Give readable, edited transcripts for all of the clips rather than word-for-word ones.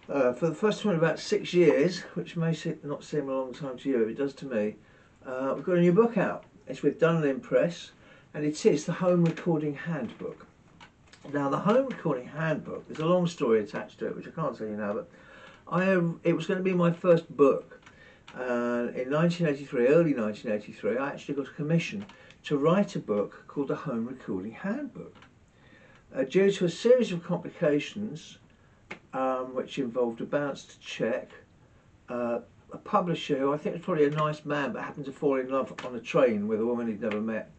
For the first time in about 6 years, which may not seem a long time to you, it does to me, we've got a new book out. It's with Dunlin Press, and it is the Home Recording Handbook. Now, the Home Recording Handbook, there's a long story attached to it, which I can't tell you now, but it was going to be my first book. In 1983, early 1983, I actually got a commission to write a book called the Home Recording Handbook. Due to a series of complications, which involved a bounced cheque, a publisher who I think was probably a nice man but happened to fall in love on a train with a woman he'd never met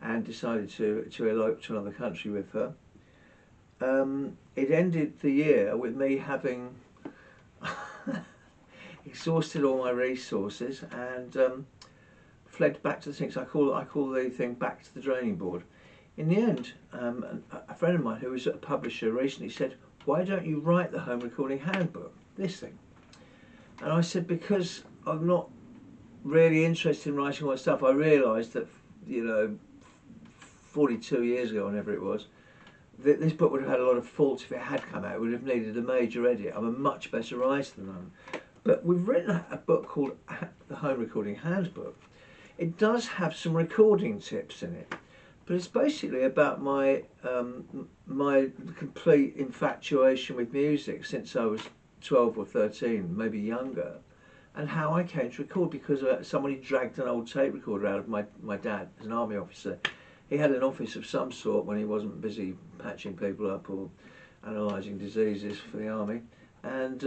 and decided to elope to another country with her. It ended the year with me having exhausted all my resources and fled back to the things I call the thing back to the draining board. In the end, a friend of mine who was a publisher recently said, "Why don't you write the Home Recording Handbook, this thing?" And I said, because I'm not really interested in writing all that stuff. I realised that, 42 years ago, whenever it was, that this book would have had a lot of faults if it had come out. It would have needed a major edit. I'm a much better writer than I am. But we've written a book called the Home Recording Handbook. It does have some recording tips in it, but it's basically about my my complete infatuation with music since I was 12 or 13, maybe younger, and how I came to record because somebody dragged an old tape recorder out of my dad as an army officer. He had an office of some sort when he wasn't busy patching people up or analysing diseases for the army, and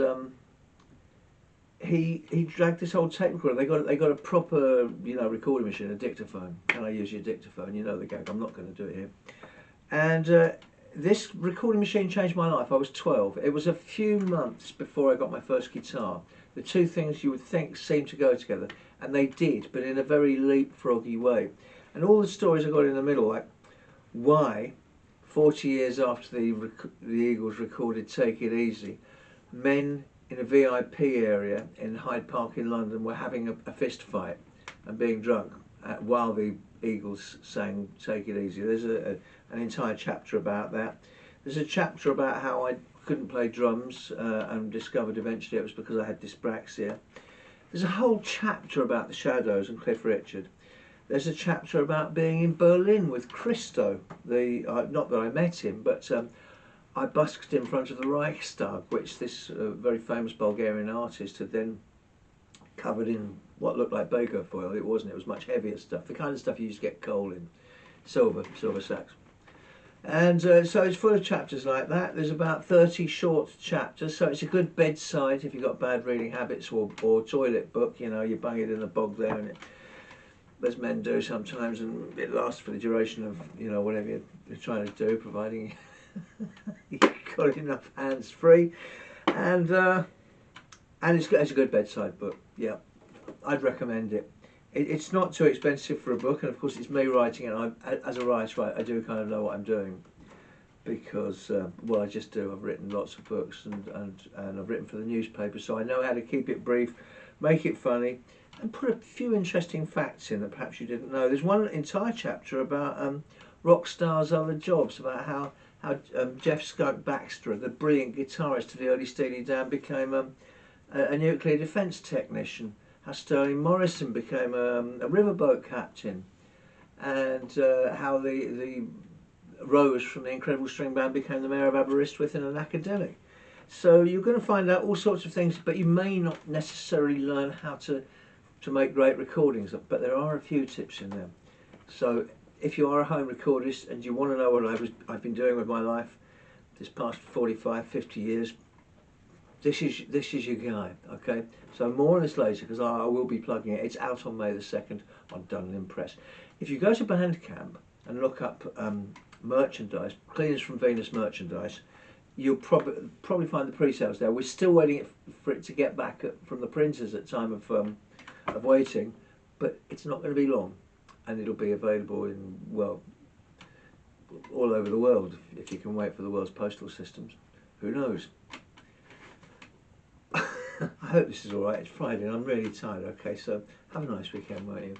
he dragged this old tape recorder. They got a proper recording machine, a dictaphone. Can I use your dictaphone? You know the gag. I'm not going to do it here. And this recording machine changed my life. I was 12. It was a few months before I got my first guitar. The two things you would think seemed to go together, and they did, but in a very leapfroggy way. And all the stories I got in the middle, like why, 40 years after the Eagles recorded "Take It Easy," men in a VIP area in Hyde Park in London were having a fist fight and being drunk while the Eagles sang "Take It Easy." There's an entire chapter about that. There's a chapter about how I couldn't play drums and discovered eventually it was because I had dyspraxia. There's a whole chapter about the Shadows and Cliff Richard. There's a chapter about being in Berlin with Christo. Not that I met him, but I busked in front of the Reichstag, which this very famous Bulgarian artist had then covered in what looked like baker foil. It wasn't. It was much heavier stuff, the kind of stuff you used to get coal in, silver sacks. And so it's full of chapters like that. There's about 30 short chapters, so it's a good bedside if you've got bad reading habits or toilet book. You bang it in the bog there, and as men do sometimes, and it lasts for the duration of whatever you're trying to do, providing you've got enough hands free, and it's a good bedside book. Yeah, I'd recommend it. It's not too expensive for a book, and of course it's me writing it. As a writer, I do kind of know what I'm doing because I just do. I've written lots of books and I've written for the newspaper, so I know how to keep it brief, make it funny, and put a few interesting facts in that perhaps you didn't know. There's one entire chapter about rock stars' other jobs, about how Jeff Skunk Baxter, the brilliant guitarist of the early Steely Dan, became a nuclear defence technician. How Sterling Morrison became a riverboat captain, and how the Rose from the Incredible String Band became the mayor of Aberystwyth and an academic. So you're going to find out all sorts of things, but you may not necessarily learn how to make great recordings, but there are a few tips in there. So if you are a home recordist and you want to know what I've been doing with my life this past 45, 50 years, this is your guide, okay? So more on this later because I will be plugging it. It's out on May the 2nd on Dunlin Press. If you go to Bandcamp and look up merchandise, Cleaners from Venus merchandise, you'll probably find the pre-sales there. We're still waiting for it to get back from the printers at time of waiting, but it's not going to be long, and it'll be available in all over the world if you can wait for the world's postal systems. Who knows? I hope this is all right. It's Friday and I'm really tired. Okay, so have a nice weekend, won't you?